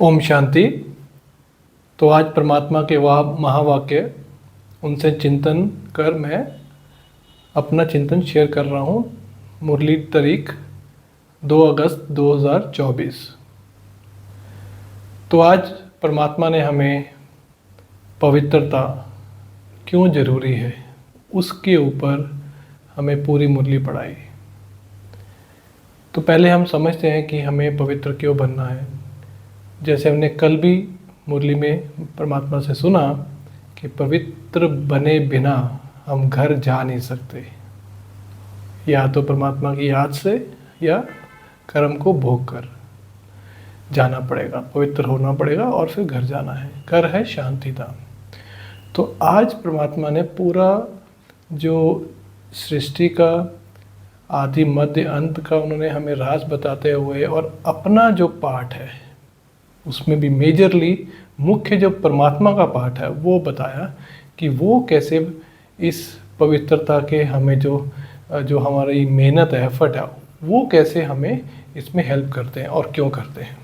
ओम शांति। तो आज परमात्मा के महावाक्य उनसे चिंतन कर मैं अपना चिंतन शेयर कर रहा हूँ। मुरली तारीख 2 अगस्त 2024। तो आज परमात्मा ने हमें पवित्रता क्यों ज़रूरी है उसके ऊपर हमें पूरी मुरली पढ़ाई। तो पहले हम समझते हैं कि हमें पवित्र क्यों बनना है। जैसे हमने कल भी मुरली में परमात्मा से सुना कि पवित्र बने बिना हम घर जा नहीं सकते, या तो परमात्मा की याद से या कर्म को भोग कर जाना पड़ेगा, पवित्र होना पड़ेगा और फिर घर जाना है। घर है शांति धाम। तो आज परमात्मा ने पूरा जो सृष्टि का आदि मध्य अंत का उन्होंने हमें राज बताते हुए और अपना जो पार्ट है उसमें भी मेजरली मुख्य जो परमात्मा का पार्ट है वो बताया कि वो कैसे इस पवित्रता के हमें जो हमारी मेहनत है, एफर्ट है, वो कैसे हमें इसमें हेल्प करते हैं और क्यों करते हैं।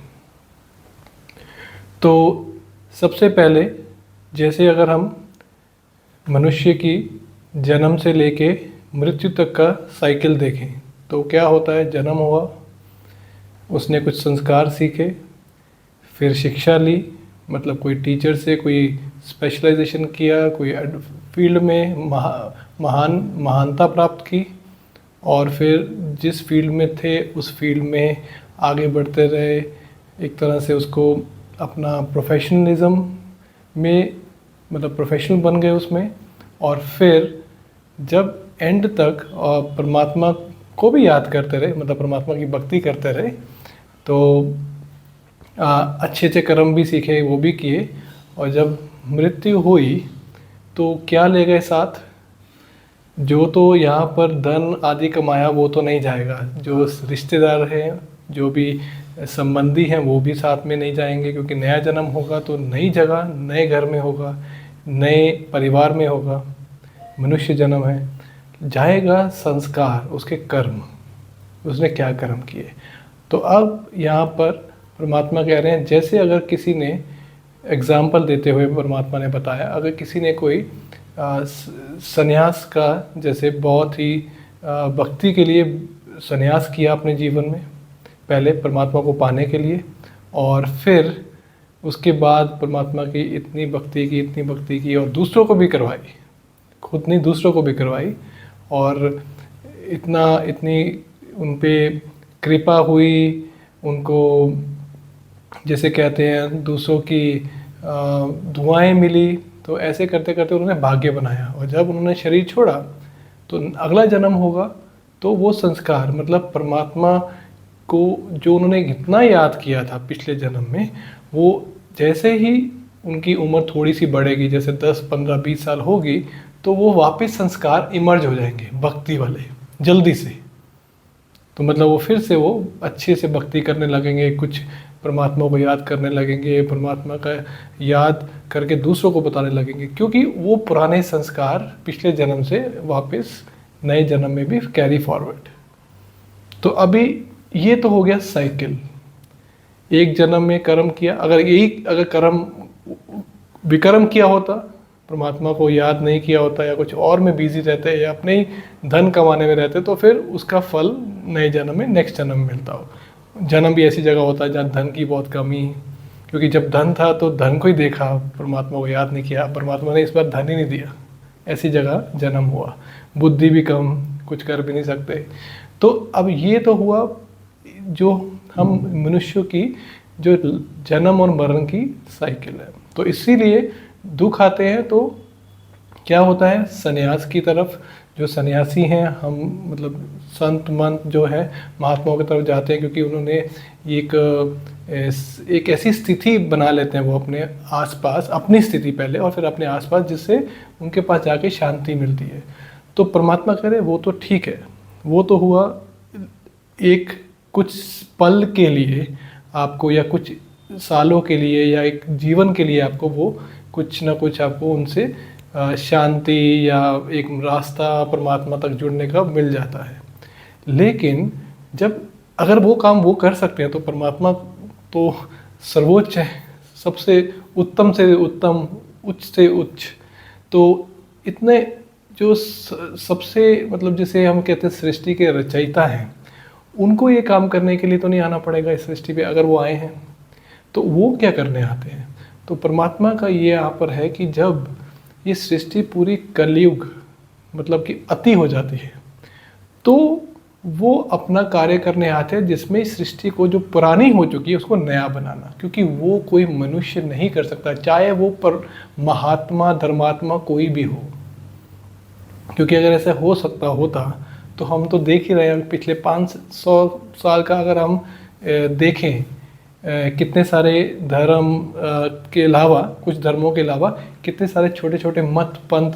तो सबसे पहले जैसे अगर हम मनुष्य की जन्म से लेके मृत्यु तक का साइकिल देखें तो क्या होता है। जन्म हुआ, उसने कुछ संस्कार सीखे, फिर शिक्षा ली, मतलब कोई टीचर से कोई स्पेशलाइजेशन किया, कोई फील्ड में महानता प्राप्त की, और फिर जिस फील्ड में थे उस फील्ड में आगे बढ़ते रहे। एक तरह से उसको अपना प्रोफेशनलिज्म में मतलब प्रोफेशनल बन गए उसमें, और फिर जब एंड तक परमात्मा को भी याद करते रहे, मतलब परमात्मा की भक्ति करते रहे, तो अच्छे अच्छे कर्म भी सीखे, वो भी किए। और जब मृत्यु हुई तो क्या ले गए साथ। जो तो यहाँ पर धन आदि कमाया वो तो नहीं जाएगा, जो रिश्तेदार हैं, जो भी संबंधी हैं वो भी साथ में नहीं जाएंगे, क्योंकि नया जन्म होगा तो नई जगह, नए घर में होगा, नए परिवार में होगा। मनुष्य जन्म है, जाएगा संस्कार, उसके कर्म, उसने क्या कर्म किए। तो अब यहाँ पर परमात्मा कह रहे हैं, जैसे अगर किसी ने एग्जाम्पल देते हुए परमात्मा ने बताया, अगर किसी ने कोई संन्यास का, जैसे बहुत ही भक्ति के लिए संन्यास किया अपने जीवन में, पहले परमात्मा को पाने के लिए, और फिर उसके बाद परमात्मा की इतनी भक्ति की और दूसरों को भी करवाई, खुद नहीं दूसरों को भी करवाई, और इतनी उन पे कृपा हुई, उनको जैसे कहते हैं दूसरों की दुआएं मिली। तो ऐसे करते करते उन्होंने भाग्य बनाया, और जब उन्होंने शरीर छोड़ा तो अगला जन्म होगा तो वो संस्कार, मतलब परमात्मा को जो उन्होंने इतना याद किया था पिछले जन्म में, वो जैसे ही उनकी उम्र थोड़ी सी बढ़ेगी, जैसे 10, 15, 20 साल होगी, तो वो वापस संस्कार इमर्ज हो जाएंगे भक्ति वाले जल्दी से। तो मतलब वो फिर से वो अच्छे से भक्ति करने लगेंगे, कुछ परमात्मा को याद करने लगेंगे, परमात्मा का याद करके दूसरों को बताने लगेंगे, क्योंकि वो पुराने संस्कार पिछले जन्म से वापस नए जन्म में भी कैरी फॉरवर्ड। तो अभी ये तो हो गया साइकिल। एक जन्म में कर्म किया, अगर कर्म विकर्म किया होता, परमात्मा को याद नहीं किया होता, या कुछ और में बिजी रहते, या अपने ही धन कमाने में रहते, तो फिर उसका फल नए जन्म में, नेक्स्ट जन्म में मिलता हो। जन्म भी ऐसी जगह होता है जहाँ धन की बहुत कमी, क्योंकि जब धन था तो धन को ही देखा, परमात्मा को याद नहीं किया, परमात्मा ने इस बार धन ही नहीं दिया, ऐसी जगह जन्म हुआ। बुद्धि भी कम, कुछ कर भी नहीं सकते। तो अब ये तो हुआ जो हम मनुष्यों की जो जन्म और मरण की साइकिल है। तो इसीलिए दुख आते हैं तो क्या होता है, संन्यास की तरफ जो सन्यासी हैं हम, मतलब संत मंत जो है महात्माओं की तरफ जाते हैं, क्योंकि उन्होंने एक ऐसी स्थिति बना लेते हैं वो अपने आसपास, अपनी स्थिति पहले और फिर अपने आसपास, जिससे उनके पास जाके शांति मिलती है। तो परमात्मा कह रहे वो तो ठीक है, वो तो हुआ एक कुछ पल के लिए आपको, या कुछ सालों के लिए, या एक जीवन के लिए आपको वो कुछ ना कुछ आपको उनसे शांति या एक रास्ता परमात्मा तक जुड़ने का मिल जाता है। लेकिन जब अगर वो काम वो कर सकते हैं तो परमात्मा तो सर्वोच्च है, सबसे उत्तम से उत्तम, उच्च से उच्च। तो इतने जो सबसे मतलब जिसे हम कहते हैं सृष्टि के रचयिता हैं, उनको ये काम करने के लिए तो नहीं आना पड़ेगा इस सृष्टि पे। अगर वो आए हैं तो वो क्या करने आते हैं? तो परमात्मा का ये यहाँ पर है कि जब ये सृष्टि पूरी कलयुग मतलब कि अति हो जाती है, तो वो अपना कार्य करने आते हैं, जिसमें इस सृष्टि को जो पुरानी हो चुकी है उसको नया बनाना। क्योंकि वो कोई मनुष्य नहीं कर सकता, चाहे वो पर महात्मा धर्मात्मा कोई भी हो। क्योंकि अगर ऐसा हो सकता होता तो हम तो देख ही रहे हैं पिछले 500 साल का अगर हम देखें, कितने सारे धर्म के अलावा, कुछ धर्मों के अलावा कितने सारे छोटे छोटे मत पंथ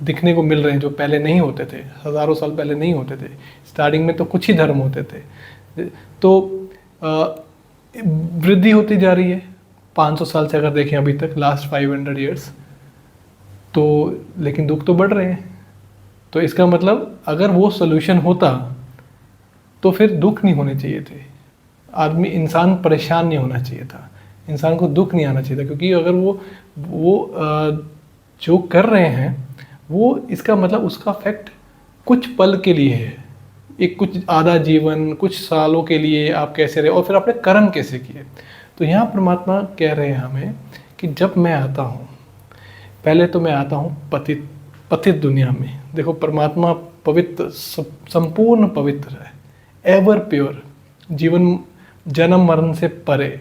दिखने को मिल रहे हैं, जो पहले नहीं होते थे, हज़ारों साल पहले नहीं होते थे। स्टार्टिंग में तो कुछ ही धर्म होते थे। तो वृद्धि होती जा रही है 500 साल से अगर देखें अभी तक, लास्ट 500 ईयर्स। तो लेकिन दुख तो बढ़ रहे हैं। तो इसका मतलब अगर वो सोल्यूशन होता तो फिर दुख नहीं होने चाहिए थे, आदमी इंसान परेशान नहीं होना चाहिए था, इंसान को दुख नहीं आना चाहिए था। क्योंकि अगर वो जो कर रहे हैं वो, इसका मतलब उसका फैक्ट कुछ पल के लिए है, एक कुछ आधा जीवन, कुछ सालों के लिए आप कैसे रहे और फिर आपने कर्म कैसे किए। तो यहाँ परमात्मा कह रहे हैं हमें कि जब मैं आता हूँ, पहले तो मैं आता हूँ पतित दुनिया में। देखो परमात्मा पवित्र, संपूर्ण पवित्र है, एवर प्योर, जीवन जन्म मरण से परे।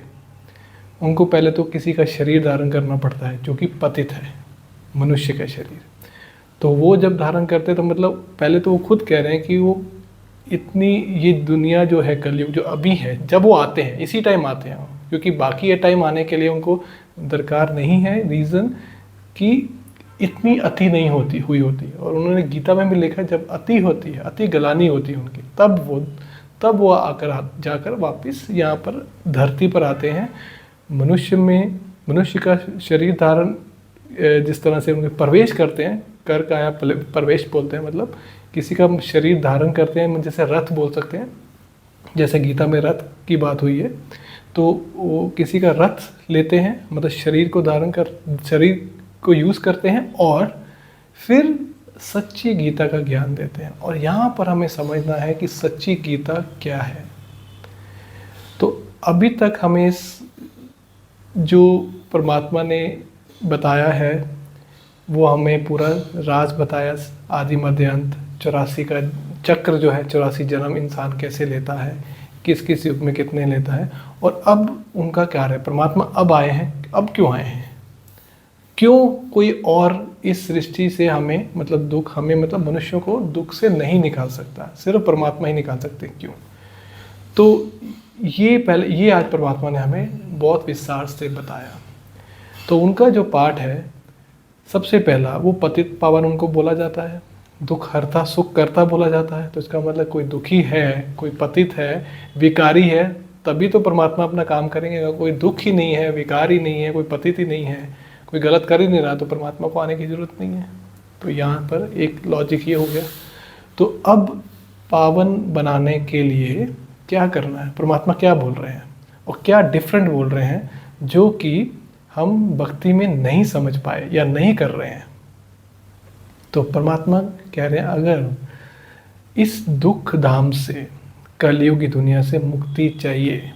उनको पहले तो किसी का शरीर धारण करना पड़ता है जो कि पतित है, मनुष्य का शरीर। तो वो जब धारण करते तो मतलब पहले तो वो खुद कह रहे हैं कि वो इतनी ये दुनिया जो है कलयुग जो अभी है, जब वो आते हैं इसी टाइम आते हैं, क्योंकि बाकी ये टाइम आने के लिए उनको दरकार नहीं है, रीज़न कि इतनी अति नहीं हुई होती। और उन्होंने गीता में भी लिखा, जब अति होती है, अति गलानी होती है उनकी, तब वो जाकर वापस यहाँ पर धरती पर आते हैं। मनुष्य का शरीर धारण जिस तरह से उनके प्रवेश करते हैं, कर का या प्रवेश बोलते हैं, मतलब किसी का शरीर धारण करते हैं, जैसे रथ बोल सकते हैं, जैसे गीता में रथ की बात हुई है। तो वो किसी का रथ लेते हैं, मतलब शरीर को यूज़ करते हैं और फिर सच्ची गीता का ज्ञान देते हैं। और यहाँ पर हमें समझना है कि सच्ची गीता क्या है। तो अभी तक हमें जो परमात्मा ने बताया है वो हमें पूरा राज बताया, आदि मध्य अंत, 84 का चक्र जो है, 84 जन्म इंसान कैसे लेता है, किस किस युग में कितने लेता है। और अब उनका क्या है, परमात्मा अब आए हैं, अब क्यों आए हैं, क्यों कोई और इस सृष्टि से हमें मतलब मनुष्यों को दुख से नहीं निकाल सकता, सिर्फ परमात्मा ही निकाल सकते, क्यों। तो ये आज परमात्मा ने हमें बहुत विस्तार से बताया। तो उनका जो पाठ है, सबसे पहला वो पतित पावन उनको बोला जाता है, दुख हरता सुख करता बोला जाता है। तो इसका मतलब कोई दुखी है, कोई पतित है, विकारी है, तभी तो परमात्मा अपना काम करेंगे। अगर कोई दुख ही नहीं है, विकार ही नहीं है, कोई पतित ही नहीं है, कोई गलत कर ही नहीं रहा, तो परमात्मा को आने की ज़रूरत नहीं है। तो यहाँ पर एक लॉजिक ये हो गया। तो अब पावन बनाने के लिए क्या करना है, परमात्मा क्या बोल रहे हैं और क्या डिफरेंट बोल रहे हैं, जो कि हम भक्ति में नहीं समझ पाए या नहीं कर रहे हैं। तो परमात्मा कह रहे हैं, अगर इस दुख धाम से, कलयुग की दुनिया से मुक्ति चाहिए,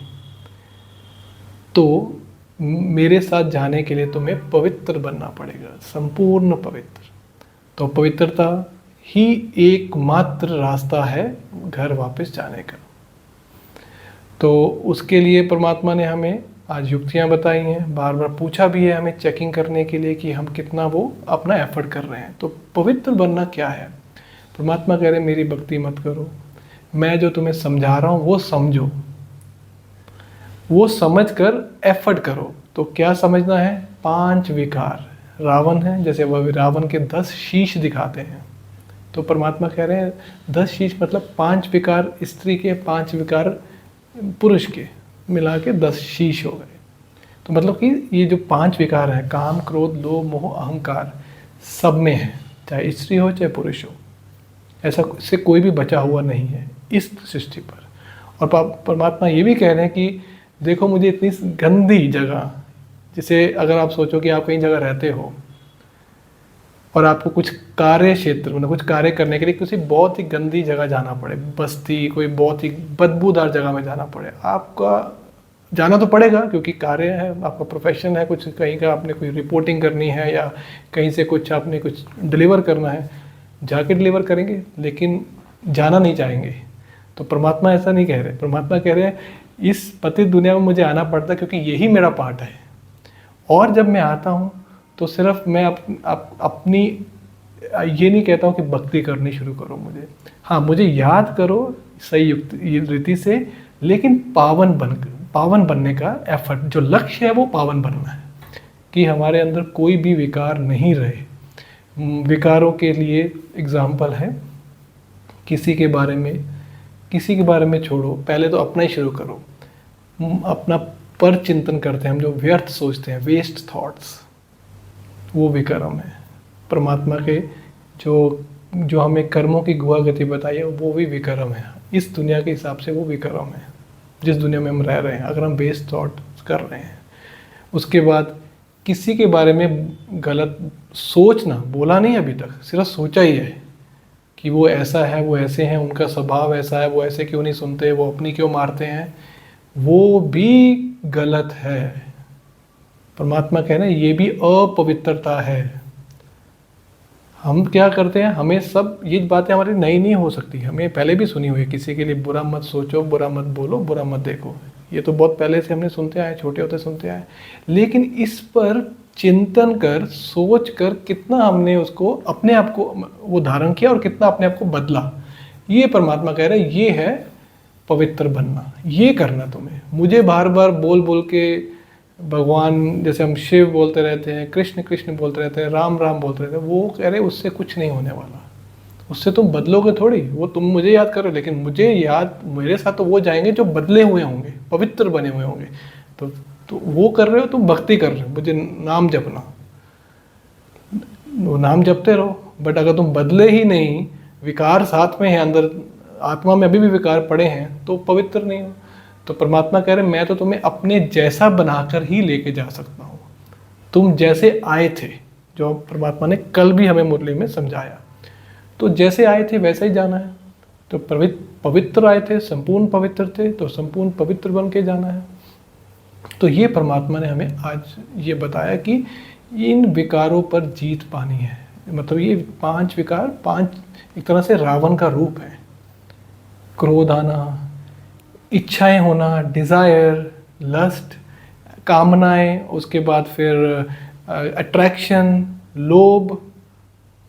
तो मेरे साथ जाने के लिए तुम्हें पवित्र बनना पड़ेगा, संपूर्ण पवित्र। तो पवित्रता ही एकमात्र रास्ता है घर वापस जाने का। तो उसके लिए परमात्मा ने हमें आज युक्तियाँ बताई हैं, बार बार पूछा भी है हमें चेकिंग करने के लिए कि हम कितना वो अपना एफर्ट कर रहे हैं। तो पवित्र बनना क्या है, परमात्मा कह रहे हैं मेरी भक्ति मत करो, मैं जो तुम्हें समझा रहा हूँ वो समझो, वो समझ कर एफर्ट करो। तो क्या समझना है, 5 विकार रावण है, जैसे वह रावण के 10 शीश दिखाते हैं। तो परमात्मा कह रहे हैं 10 शीश मतलब 5 विकार स्त्री के, 5 विकार पुरुष के, मिला के 10 शीश हो गए। तो मतलब कि ये जो 5 विकार हैं, काम क्रोध लोभ मोह अहंकार, सब में है, चाहे स्त्री हो चाहे पुरुष हो, ऐसा से कोई भी बचा हुआ नहीं है इस सृष्टि पर। और परमात्मा ये भी कह रहे हैं कि देखो मुझे इतनी गंदी जगह, जैसे अगर आप सोचो कि आप कहीं जगह रहते हो और आपको कुछ कार्य क्षेत्र मतलब कुछ कार्य करने के लिए किसी बहुत ही गंदी जगह जाना पड़े, बस्ती कोई बहुत ही बदबूदार जगह में जाना पड़े, आपका जाना तो पड़ेगा क्योंकि कार्य है, आपका प्रोफेशन है, कुछ कहीं का आपने कोई रिपोर्टिंग करनी है या कहीं से कुछ आपने कुछ डिलीवर करना है, जाके डिलीवर करेंगे, लेकिन जाना नहीं चाहेंगे। तो परमात्मा ऐसा नहीं कह रहे, परमात्मा कह रहे हैं इस पतित दुनिया में मुझे आना पड़ता है क्योंकि यही मेरा पार्ट है। और जब मैं आता हूँ तो सिर्फ मैं अपनी ये नहीं कहता हूँ कि भक्ति करनी शुरू करो मुझे, हाँ मुझे याद करो सही युक्त रीति से, लेकिन पावन बनने का एफर्ट, जो लक्ष्य है वो पावन बनना है, कि हमारे अंदर कोई भी विकार नहीं रहे। विकारों के लिए एग्जाम्पल है, किसी के बारे में छोड़ो, पहले तो अपना ही शुरू करो। अपना पर चिंतन करते हैं हम, जो व्यर्थ सोचते हैं, वेस्ट थॉट्स, वो विकर्म है। परमात्मा के जो हमें कर्मों की गुआ गति बताई है वो भी विकर्म है, इस दुनिया के हिसाब से वो विकर्म है जिस दुनिया में हम रह रहे हैं, अगर हम वेस्ट थॉट कर रहे हैं। उसके बाद किसी के बारे में गलत सोचना, बोला नहीं अभी तक, सिर्फ सोचा ही है कि वो ऐसा है, वो ऐसे हैं, उनका स्वभाव ऐसा है, वो ऐसे क्यों नहीं सुनते, वो अपनी क्यों मारते हैं, वो भी गलत है। परमात्मा कह रहे हैं ये भी अपवित्रता है। हम क्या करते हैं, हमें सब ये बातें हमारी नई नहीं हो सकती, हमें पहले भी सुनी हुई है, किसी के लिए बुरा मत सोचो, बुरा मत बोलो, बुरा मत देखो, ये तो बहुत पहले से हमने सुनते आए, छोटे होते सुनते आए। लेकिन इस पर चिंतन कर, सोच कर कितना हमने उसको अपने आप को वो धारण किया और कितना अपने आप को बदला, ये परमात्मा कह रहे हैं ये है पवित्र बनना। ये करना तुम्हें, मुझे बार बार बोल बोल के भगवान, जैसे हम शिव बोलते रहते हैं, कृष्ण कृष्ण बोलते रहते हैं, राम राम बोलते रहते हैं, वो कह रहे उससे कुछ नहीं होने वाला, उससे तुम बदलोगे थोड़ी। वो तुम मुझे याद करो, लेकिन मुझे याद, मेरे साथ तो वो जाएंगे जो बदले हुए होंगे, पवित्र बने हुए होंगे। तो वो कर रहे हो, तुम भक्ति कर रहे हो, मुझे नाम जपना, वो नाम जपते रहो, बट अगर तुम बदले ही नहीं, विकार साथ में है, अंदर आत्मा में अभी भी विकार पड़े हैं, तो पवित्र नहीं हो। तो परमात्मा कह रहे मैं तो तुम्हें अपने जैसा बनाकर ही लेके जा सकता हूँ, तुम जैसे आए थे, जो परमात्मा ने कल भी हमें मुरली में समझाया, तो जैसे आए थे वैसे ही जाना है। तो पवित्र आए थे, संपूर्ण पवित्र थे, तो संपूर्ण पवित्र बन के जाना है। तो ये परमात्मा ने हमें आज ये बताया कि इन विकारों पर जीत पानी है। मतलब ये 5 विकार, 5 एक तरह से रावण का रूप है। क्रोध आना, इच्छाएं होना, डिज़ायर, लस्ट, कामनाएं, उसके बाद फिर अट्रैक्शन, लोभ,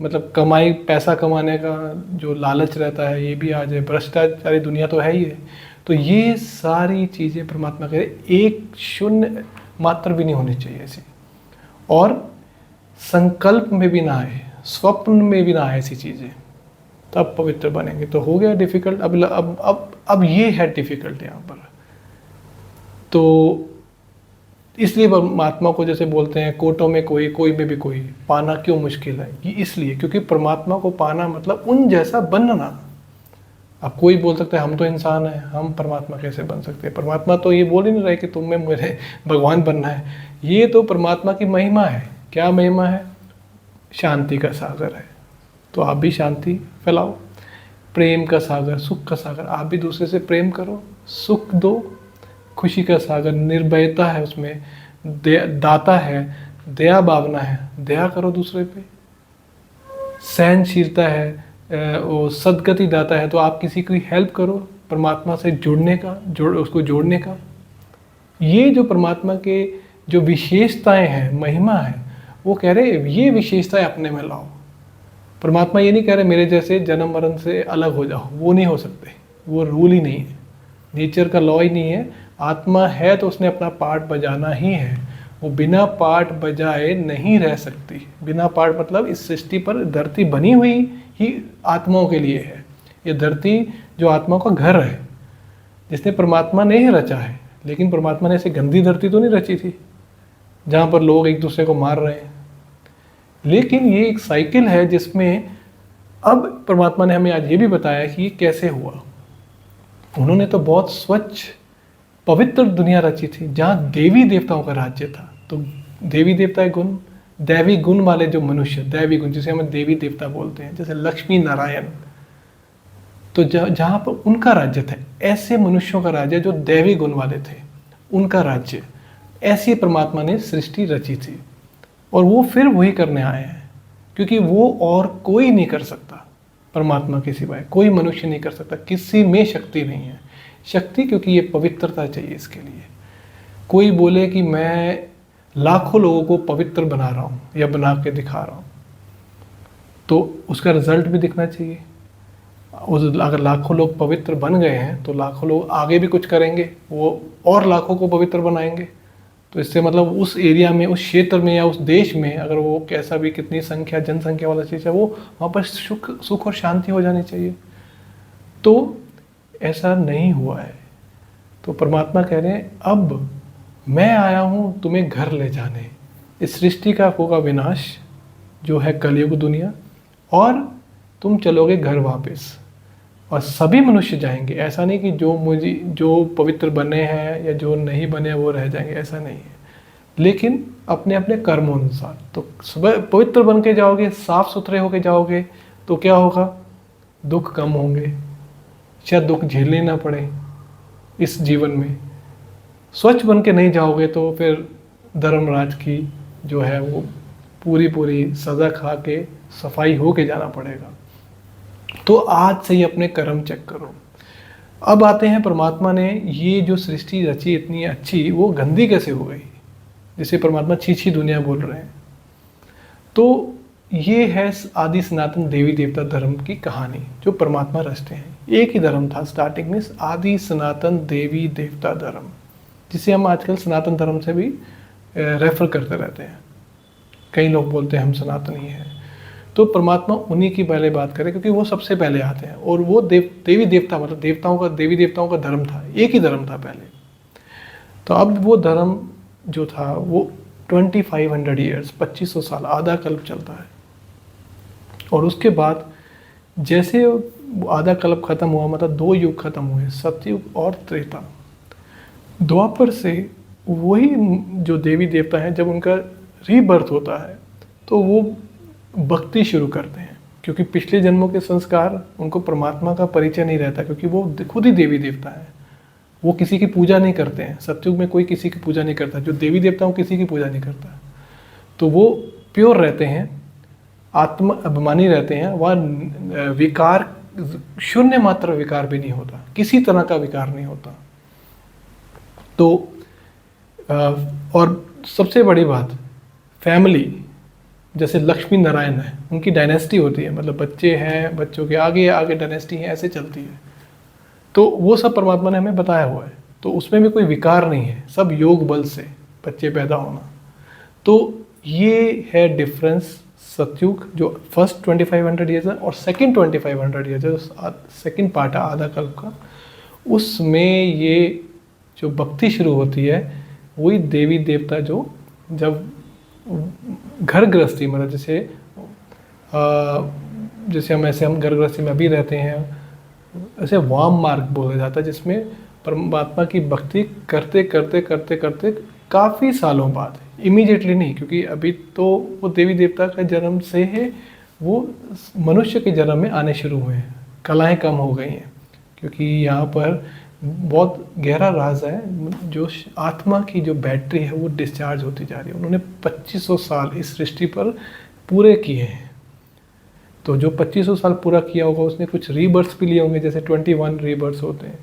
मतलब कमाई, पैसा कमाने का जो लालच रहता है, ये भी आ जाए, भ्रष्टाचारी दुनिया तो है ही है। तो ये सारी चीज़ें परमात्मा कह रहे एक शून्य मात्र भी नहीं होनी चाहिए ऐसी, और संकल्प में भी ना आए, स्वप्न में भी ना आए ऐसी चीज़ें, तब पवित्र बनेंगे। तो हो गया डिफ़िकल्ट। अब ये है डिफ़िकल्ट यहाँ पर। तो इसलिए परमात्मा को जैसे बोलते हैं कोटों में कोई में भी कोई, पाना क्यों मुश्किल है, ये इसलिए क्योंकि परमात्मा को पाना मतलब उन जैसा बनना। अब कोई बोल सकता है हम तो इंसान हैं, हम परमात्मा कैसे बन सकते हैं। परमात्मा तो ये बोल ही नहीं रहे कि तुम्हें मेरे भगवान बनना है। ये तो परमात्मा की महिमा है। क्या महिमा है? शांति का सागर है। तो आप भी शांति फैलाओ, प्रेम का सागर, सुख का सागर, आप भी दूसरे से प्रेम करो, सुख दो, खुशी का सागर, निर्भयता है उसमें, दाता है, दया भावना है, दया करो दूसरे पे, सहनशीलता है, वो सदगति दाता है, तो आप किसी की हेल्प करो, परमात्मा से जुड़ने का, उसको जोड़ने का। ये जो परमात्मा के जो विशेषताएं हैं, महिमा है, वो कह रहे ये विशेषताएं अपने में लाओ। परमात्मा ये नहीं कह रहे मेरे जैसे जन्म मरण से अलग हो जाओ, वो नहीं हो सकते, वो रूल ही नहीं है, नेचर का लॉ ही नहीं है। आत्मा है तो उसने अपना पार्ट बजाना ही है, वो बिना पार्ट बजाए नहीं रह सकती। बिना पार्ट मतलब इस सृष्टि पर धरती बनी हुई ही आत्माओं के लिए है। ये धरती जो आत्माओं का घर है, जिसने परमात्मा ने ही रचा है, लेकिन परमात्मा ने ऐसे गंदी धरती तो नहीं रची थी जहाँ पर लोग एक दूसरे को मार रहे हैं। लेकिन ये एक साइकिल है जिसमें अब परमात्मा ने हमें आज ये भी बताया कि ये कैसे हुआ। उन्होंने तो बहुत स्वच्छ पवित्र दुनिया रची थी जहाँ देवी देवताओं का राज्य था। तो देवी देवता गुण, दैवी गुण वाले जो मनुष्य, दैवी गुण जिसे हम देवी देवता बोलते हैं, जैसे लक्ष्मी नारायण, तो जहाँ पर उनका राज्य था, ऐसे मनुष्यों का राज्य जो दैवी गुण वाले थे, उनका राज्य, ऐसी परमात्मा ने सृष्टि रची थी। और वो फिर वही करने आए हैं, क्योंकि वो और कोई नहीं कर सकता, परमात्मा के सिवाय कोई मनुष्य नहीं कर सकता, किसी में शक्ति नहीं है। शक्ति क्योंकि ये पवित्रता चाहिए इसके लिए। कोई बोले कि मैं लाखों लोगों को पवित्र बना रहा हूँ या बना के दिखा रहा हूँ, तो उसका रिजल्ट भी दिखना चाहिए। अगर लाखों लोग पवित्र बन गए हैं तो लाखों लोग आगे भी कुछ करेंगे, वो और लाखों को पवित्र बनाएंगे। तो इससे मतलब उस एरिया में, उस क्षेत्र में या उस देश में अगर वो कैसा भी, कितनी संख्या, जनसंख्या वाला चीज़ है, वो वहाँ पर सुख और शांति हो जानी चाहिए। तो ऐसा नहीं हुआ है। तो परमात्मा कह रहे हैं अब मैं आया हूँ तुम्हें घर ले जाने। इस सृष्टि का होगा विनाश जो है कलयुग दुनिया, और तुम चलोगे घर वापस, और सभी मनुष्य जाएंगे। ऐसा नहीं कि जो पवित्र बने हैं या जो नहीं बने वो रह जाएंगे, ऐसा नहीं है, लेकिन अपने अपने कर्मों अनुसार। तो पवित्र बन के जाओगे, साफ सुथरे होके जाओगे, तो क्या होगा, दुख कम होंगे, शायद दुख झेलने ना पड़े इस जीवन में। स्वच्छ बन के नहीं जाओगे तो फिर धर्मराज की जो है वो पूरी सज़ा खा के सफाई हो के जाना पड़ेगा। तो आज से ही अपने कर्म चेक करो। अब आते हैं, परमात्मा ने ये जो सृष्टि रची इतनी अच्छी, वो गंदी कैसे हो गई, जिसे परमात्मा छी दुनिया बोल रहे हैं। तो ये है आदि सनातन देवी देवता धर्म की कहानी जो परमात्मा रचते हैं। एक ही धर्म था स्टार्टिंग में, आदि सनातन देवी देवता धर्म, जिसे हम आजकल सनातन धर्म से भी रेफर करते रहते हैं। कई लोग बोलते हैं हम सनातनी हैं। तो परमात्मा उन्हीं की पहले बात करें, क्योंकि वो सबसे पहले आते हैं। और वो देवी देवता मतलब देवी देवताओं का धर्म था, एक ही धर्म था पहले। तो अब वो धर्म जो था वो 2500 ईयर्स, 2500 साल, आधा कल्प चलता है। और उसके बाद जैसे आधा कल्प खत्म हुआ, मतलब 2 युग खत्म हुए, सतयुग और त्रेता। द्वापर से वही जो देवी देवता हैं, जब उनका रीबर्थ होता है तो वो भक्ति शुरू करते हैं, क्योंकि पिछले जन्मों के संस्कार उनको परमात्मा का परिचय नहीं रहता, क्योंकि वो खुद ही देवी देवता है। वो किसी की पूजा नहीं करते हैं। सतयुग में कोई किसी की पूजा नहीं करता, जो देवी देवता वो किसी की पूजा नहीं करता। तो वो प्योर रहते हैं, आत्म अभिमानी रहते हैं। वह विकार, शून्य मात्र विकार भी नहीं होता, किसी तरह का विकार नहीं होता। तो और सबसे बड़ी बात, फैमिली, जैसे लक्ष्मी नारायण है, उनकी डायनेस्टी होती है, मतलब बच्चे हैं, बच्चों के आगे आगे डायनेस्टी है, ऐसे चलती है। तो वो सब परमात्मा ने हमें बताया हुआ है। तो उसमें भी कोई विकार नहीं है, सब योग बल से बच्चे पैदा होना। तो ये है डिफरेंस सतयुग जो फर्स्ट 2500 ईयर्स है और सेकंड 2500 ईयर्स है, सेकंड पार्ट है आधा कल्प का। उसमें ये जो भक्ति शुरू होती है, वही देवी देवता जो जब घर गृहस्थी, मतलब जैसे हम घर गृहस्थी में अभी रहते हैं, ऐसे वाम मार्ग बोला जाता है, जिसमें परमात्मा की भक्ति करते करते करते करते काफ़ी सालों बाद, इमीडिएटली नहीं, क्योंकि अभी तो वो देवी देवता का जन्म से है, वो मनुष्य के जन्म में आने शुरू हुए हैं, कलाएं कम हो गई हैं। क्योंकि यहाँ पर बहुत गहरा राज है, जो आत्मा की जो बैटरी है वो डिस्चार्ज होती जा रही है। उन्होंने 2500 साल इस सृष्टि पर पूरे किए हैं। तो जो 2500 साल पूरा किया होगा उसने कुछ रीबर्थ भी लिए होंगे, जैसे 21 रीबर्थ होते हैं।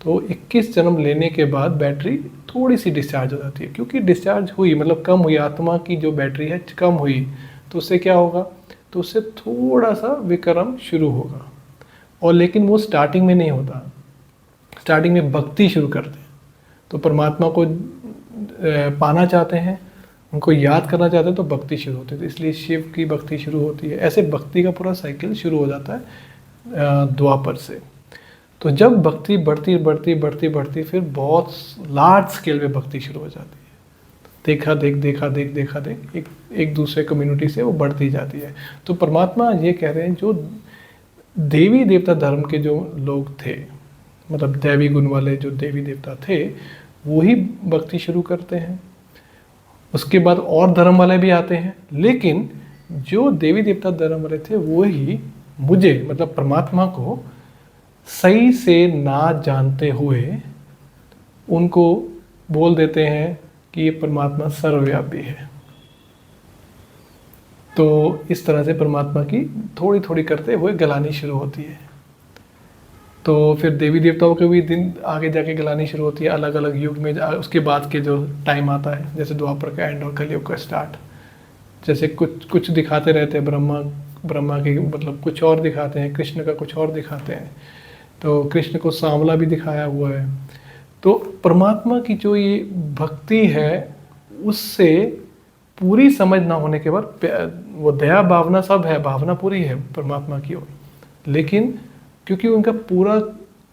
तो 21 जन्म लेने के बाद बैटरी थोड़ी सी डिस्चार्ज हो जाती है, क्योंकि डिस्चार्ज हुई मतलब कम हुई, आत्मा की जो बैटरी है कम हुई, तो उससे क्या होगा, तो उससे थोड़ा सा विक्रम शुरू होगा। और लेकिन वो स्टार्टिंग में नहीं होता, स्टार्टिंग में भक्ति शुरू करते हैं। तो परमात्मा को पाना चाहते हैं, उनको याद करना चाहते हैं, तो भक्ति शुरू होती है। तो इसलिए शिव की भक्ति शुरू होती है। ऐसे भक्ति का पूरा साइकिल शुरू हो जाता है द्वापर से। तो जब भक्ति बढ़ती बढ़ती बढ़ती बढ़ती, फिर बहुत लार्ज स्केल पे भक्ति शुरू हो जाती है। देखा देख एक दूसरे कम्युनिटी से वो बढ़ती जाती है। तो परमात्मा ये कह रहे हैं, जो देवी देवता धर्म के जो लोग थे, मतलब दैवी गुण वाले जो देवी देवता थे वो ही भक्ति शुरू करते हैं। उसके बाद और धर्म वाले भी आते हैं, लेकिन जो देवी देवता धर्म वाले थे वो ही मुझे मतलब परमात्मा को सही से ना जानते हुए उनको बोल देते हैं कि ये परमात्मा सर्वव्यापी है। तो इस तरह से परमात्मा की थोड़ी थोड़ी करते हुए गलानी शुरू होती है। तो फिर देवी देवताओं के भी दिन आगे जाके गलानी शुरू होती है अलग अलग युग में। उसके बाद के जो टाइम आता है, जैसे द्वापर का एंड और कलयुग का स्टार्ट, जैसे कुछ कुछ दिखाते रहते हैं। ब्रह्मा के मतलब कुछ और दिखाते हैं, कृष्ण का कुछ और दिखाते हैं। तो कृष्ण को सांवला भी दिखाया हुआ है। तो परमात्मा की जो ये भक्ति है उससे पूरी समझ ना होने के बाद वो दया भावना सब है, भावना पूरी है परमात्मा की ओर, लेकिन क्योंकि उनका पूरा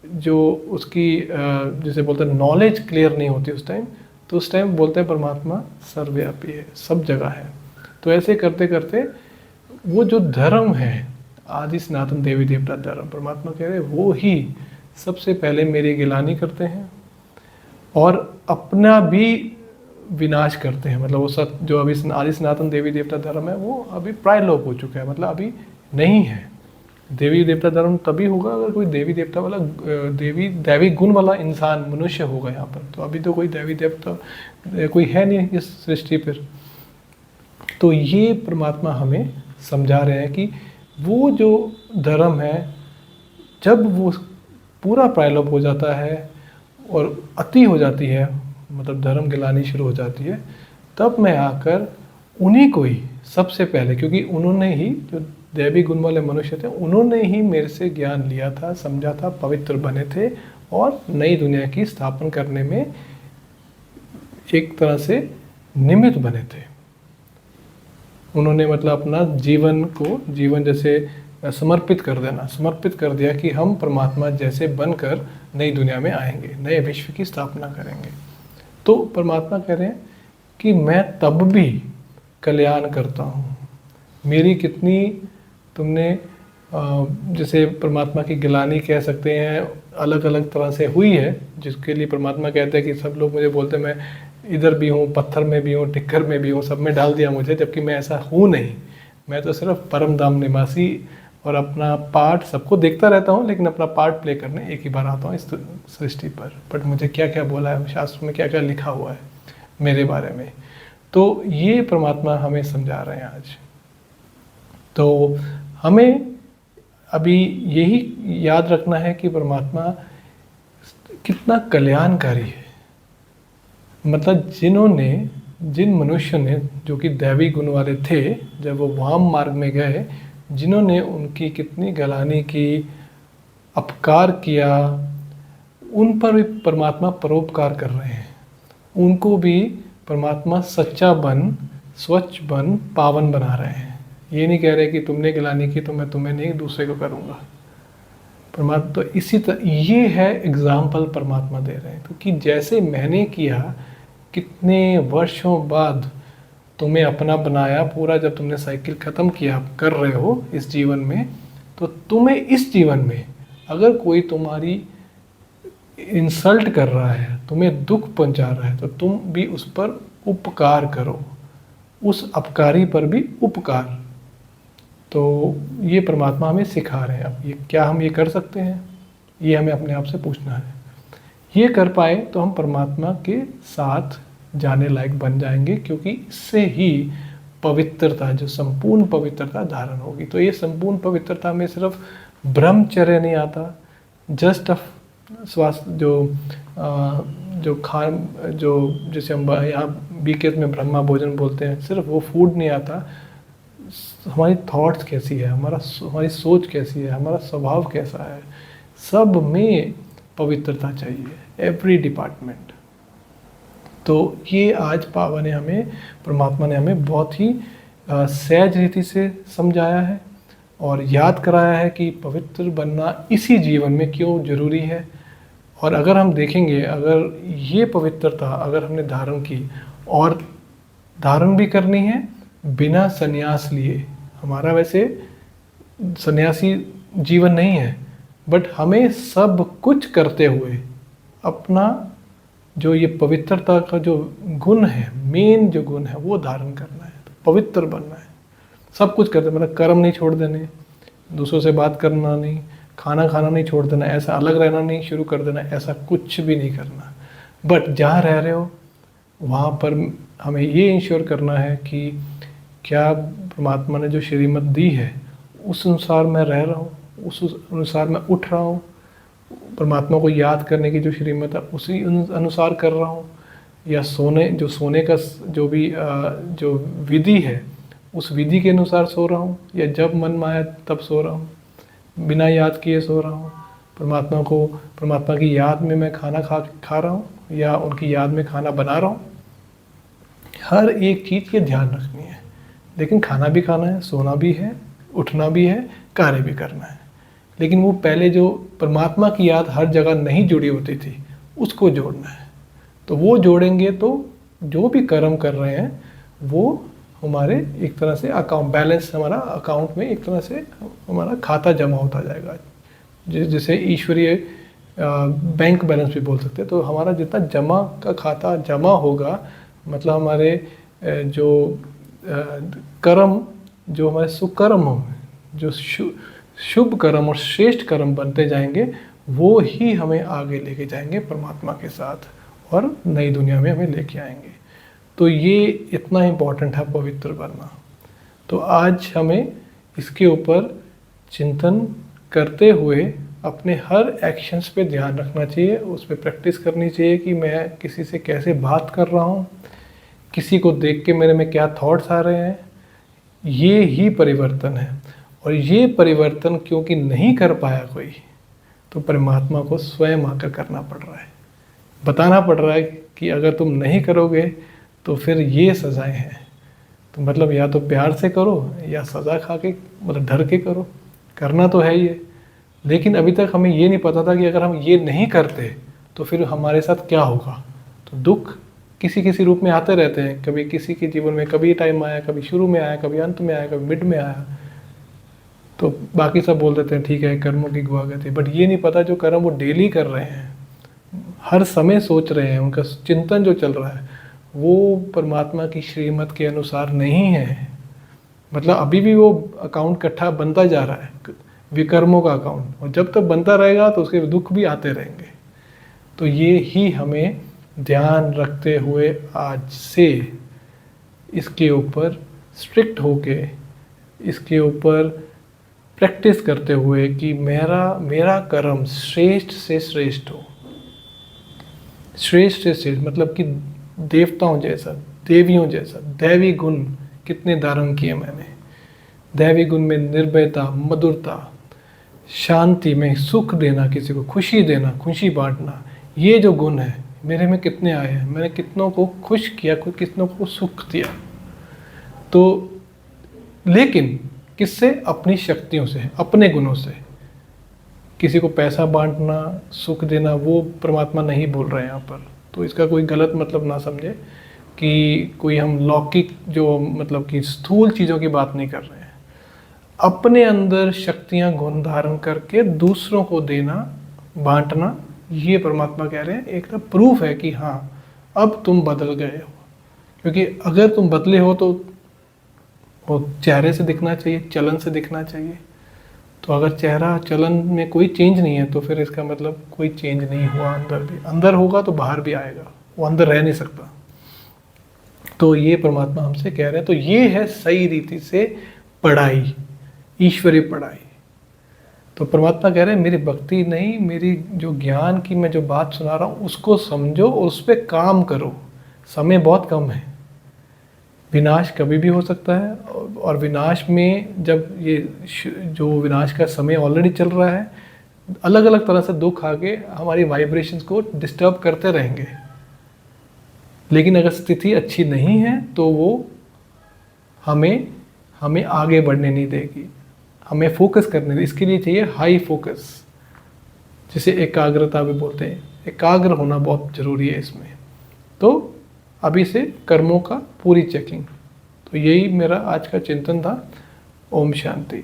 जो उसकी जैसे बोलते हैं नॉलेज क्लियर नहीं होती उस टाइम, तो उस टाइम बोलते हैं परमात्मा सर्वव्यापी है, सब जगह है। तो ऐसे करते करते वो जो धर्म है आदि सनातन देवी देवता धर्म, परमात्मा कह रहे वो ही सबसे पहले मेरी गिलानी करते हैं और अपना भी विनाश करते हैं। मतलब वो सब जो अभी आदि सनातन देवी देवता धर्म है वो अभी प्राय लोप हो चुका है, मतलब अभी नहीं है। देवी देवता धर्म तभी होगा अगर कोई देवी देवता वाला दैवी गुण वाला इंसान मनुष्य होगा यहाँ पर। तो अभी तो कोई देवी देवता कोई है नहीं इस सृष्टि पर। तो ये परमात्मा हमें समझा रहे हैं कि वो जो धर्म है जब वो पूरा प्रायलोप हो जाता है और अति हो जाती है, मतलब धर्म गिलानी शुरू हो जाती है, तब मैं आकर उन्हीं को ही सबसे पहले, क्योंकि उन्होंने ही जो दैवी गुण वाले मनुष्य थे उन्होंने ही मेरे से ज्ञान लिया था, समझा था, पवित्र बने थे और नई दुनिया की स्थापना करने में एक तरह से निमित्त बने थे। उन्होंने मतलब अपना जीवन जैसे समर्पित कर दिया कि हम परमात्मा जैसे बनकर नई दुनिया में आएंगे, नए विश्व की स्थापना करेंगे। तो परमात्मा कह रहे हैं कि मैं तब भी कल्याण करता हूँ। मेरी कितनी तुमने जैसे परमात्मा की गिलानी कह सकते हैं अलग अलग तरह से हुई है, जिसके लिए परमात्मा कहते हैं कि सब लोग मुझे बोलते हैं मैं इधर भी हूँ, पत्थर में भी हूँ, टिक्कर में भी हूँ, सब में डाल दिया मुझे, जबकि मैं ऐसा हूँ नहीं। मैं तो सिर्फ परम धाम निवासी और अपना पार्ट सबको देखता रहता हूँ, लेकिन अपना पार्ट प्ले करने एक ही बार आता हूँ इस सृष्टि पर। बट मुझे क्या क्या बोला है शास्त्र में, क्या क्या लिखा हुआ है मेरे बारे में, तो ये परमात्मा हमें समझा रहे हैं आज। तो हमें अभी यही याद रखना है कि परमात्मा कितना कल्याणकारी है। मतलब जिन मनुष्यों ने जो कि दैवी गुण वाले थे, जब वो वाम मार्ग में गए, जिन्होंने उनकी कितनी गलानी की, अपकार किया, उन पर भी परमात्मा परोपकार कर रहे हैं। उनको भी परमात्मा सच्चा बन, स्वच्छ बन, पावन बना रहे हैं। ये नहीं कह रहे कि तुमने गिलानी की तो मैं तुम्हें नहीं दूसरे को करूँगा। परमात्मा तो इसी तरह ये है एग्जाम्पल परमात्मा दे रहे हैं, क्योंकि जैसे मैंने किया, कितने वर्षों बाद तुम्हें अपना बनाया पूरा, जब तुमने साइकिल ख़त्म किया कर रहे हो इस जीवन में, तो तुम्हें इस जीवन में अगर कोई तुम्हारी इंसल्ट कर रहा है, तुम्हें दुख पहुंचा रहा है, तो तुम भी उस पर उपकार करो, उस अपकारी पर भी उपकार। तो ये परमात्मा हमें सिखा रहे हैं। अब ये क्या हम ये कर सकते हैं, ये हमें अपने आप से पूछना है। ये कर पाए तो हम परमात्मा के साथ जाने लायक बन जाएंगे, क्योंकि इससे ही पवित्रता, जो संपूर्ण पवित्रता धारण होगी। तो ये संपूर्ण पवित्रता में सिर्फ ब्रह्मचर्य नहीं आता, जस्ट स्वास्थ्य जो जैसे हम यहाँ बीकेत में ब्रह्मा भोजन बोलते हैं, सिर्फ वो फूड नहीं आता। हमारी थॉट्स कैसी है, हमारी सोच कैसी है, हमारा स्वभाव कैसा है, सब में पवित्रता चाहिए, एवरी डिपार्टमेंट। तो ये आज पावन ने हमें, परमात्मा ने हमें बहुत ही सहज रीति से समझाया है और याद कराया है कि पवित्र बनना इसी जीवन में क्यों जरूरी है। और अगर हम देखेंगे, अगर ये पवित्रता अगर हमने धारण की, और धारण भी करनी है बिना संन्यास लिए, हमारा वैसे सन्यासी जीवन नहीं है, बट हमें सब कुछ करते हुए अपना जो ये पवित्रता का जो गुण है, मेन जो गुण है वो धारण करना है, तो पवित्र बनना है। सब कुछ करते, मतलब कर्म नहीं छोड़ देने, दूसरों से बात करना नहीं, खाना खाना नहीं छोड़ देना, ऐसा अलग रहना नहीं शुरू कर देना, ऐसा कुछ भी नहीं करना। बट जहाँ रह रहे हो वहाँ पर हमें ये इंश्योर करना है कि क्या परमात्मा ने जो श्रीमत दी है उस अनुसार मैं रह रहा हूँ, उस अनुसार मैं उठ रहा हूँ, परमात्मा को याद करने की जो श्रीमत है उसी अनुसार कर रहा हूँ, या सोने का जो भी जो विधि है उस विधि के अनुसार सो रहा हूँ, या जब मन में आया तब सो रहा हूँ, बिना याद किए सो रहा हूँ, परमात्मा की याद में मैं खाना खा रहा हूँ या उनकी याद में खाना बना रहा हूँ। हर एक चीज़ के ध्यान रखनी है, लेकिन खाना भी खाना है, सोना भी है, उठना भी है, कार्य भी करना है। लेकिन वो पहले जो परमात्मा की याद हर जगह नहीं जुड़ी होती थी उसको जोड़ना है। तो वो जोड़ेंगे तो जो भी कर्म कर रहे हैं वो हमारे एक तरह से अकाउंट बैलेंस, हमारा अकाउंट में एक तरह से हमारा खाता जमा होता जाएगा, जिसे ईश्वरीय बैंक बैलेंस भी बोल सकते हैं। तो हमारा जितना जमा का खाता जमा होगा, मतलब हमारे जो कर्म, जो हमारे सुकर्म होंगे, जो शुभ कर्म और श्रेष्ठ कर्म बनते जाएंगे, वो ही हमें आगे लेके जाएंगे परमात्मा के साथ और नई दुनिया में हमें लेके आएंगे। तो ये इतना इम्पोर्टेंट है पवित्र बनना। तो आज हमें इसके ऊपर चिंतन करते हुए अपने हर एक्शंस पे ध्यान रखना चाहिए, उस पर प्रैक्टिस करनी चाहिए कि मैं किसी से कैसे बात कर रहा हूँ, किसी को देख के मेरे में क्या थॉट्स आ रहे हैं। ये ही परिवर्तन है, और ये परिवर्तन क्योंकि नहीं कर पाया कोई, तो परमात्मा को स्वयं आकर करना पड़ रहा है, बताना पड़ रहा है कि अगर तुम नहीं करोगे तो फिर ये सज़ाएं हैं। तो मतलब या तो प्यार से करो या सज़ा खा के, मतलब डर के करो, करना तो है ये। लेकिन अभी तक हमें ये नहीं पता था कि अगर हम ये नहीं करते तो फिर हमारे साथ क्या होगा। तो दुख किसी किसी रूप में आते रहते हैं, कभी किसी के जीवन में कभी टाइम आया, कभी शुरू में आया, कभी अंत में आया, कभी मिड में आया। तो बाकी सब बोल देते हैं ठीक है कर्मों की गुआ गति, बट ये नहीं पता जो कर्म वो डेली कर रहे हैं, हर समय सोच रहे हैं, उनका चिंतन जो चल रहा है वो परमात्मा की श्रीमत के अनुसार नहीं है। मतलब अभी भी वो अकाउंट इकट्ठा बनता जा रहा है, विकर्मों का अकाउंट, और जब तक बनता रहेगा तो उसके दुख भी आते रहेंगे। तो ये ही हमें ध्यान रखते हुए आज से इसके ऊपर स्ट्रिक्ट होके, इसके ऊपर प्रैक्टिस करते हुए कि मेरा कर्म श्रेष्ठ से श्रेष्ठ हो। श्रेष्ठ से श्रेष्ठ मतलब कि देवताओं जैसा, देवियों जैसा, दैवी गुण कितने धारण किए मैंने। दैवी गुण में निर्भयता, मधुरता, शांति में, सुख देना, किसी को खुशी देना, खुशी बांटना, ये जो गुण है मेरे में कितने आए हैं। मैंने कितनों को खुश किया, कितनों को सुख दिया। तो लेकिन किससे? अपनी शक्तियों से, अपने गुणों से। किसी को पैसा बांटना, सुख देना, वो परमात्मा नहीं बोल रहे हैं यहाँ पर। तो इसका कोई गलत मतलब ना समझे कि कोई हम लौकिक जो मतलब कि स्थूल चीज़ों की बात नहीं कर रहे हैं। अपने अंदर शक्तियाँ गुण धारण करके दूसरों को देना, बांटना, ये परमात्मा कह रहे हैं एक तो प्रूफ है कि हाँ अब तुम बदल गए हो। क्योंकि अगर तुम बदले हो तो वो चेहरे से दिखना चाहिए, चलन से दिखना चाहिए। तो अगर चेहरा चलन में कोई चेंज नहीं है तो फिर इसका मतलब कोई चेंज नहीं हुआ अंदर भी। अंदर होगा तो बाहर भी आएगा, वो अंदर रह नहीं सकता। तो ये परमात्मा हमसे कह रहे हैं। तो ये है सही रीति से पढ़ाई, ईश्वरीय पढ़ाई। तो परमात्मा कह रहे हैं मेरी भक्ति नहीं, मेरी जो ज्ञान की मैं जो बात सुना रहा हूँ उसको समझो और उस पर काम करो। समय बहुत कम है, विनाश कभी भी हो सकता है। और विनाश में जब ये जो विनाश का समय ऑलरेडी चल रहा है, अलग अलग तरह से दुख आके हमारी वाइब्रेशंस को डिस्टर्ब करते रहेंगे। लेकिन अगर स्थिति अच्छी नहीं है तो वो हमें आगे बढ़ने नहीं देगी, हमें फोकस करने देगी। इसके लिए चाहिए हाई फोकस, जिसे एकाग्रता भी बोलते हैं। एकाग्र होना बहुत ज़रूरी है इसमें। तो अभी से कर्मों का पूरी चेकिंग। तो यही मेरा आज का चिंतन था। ओम शांति।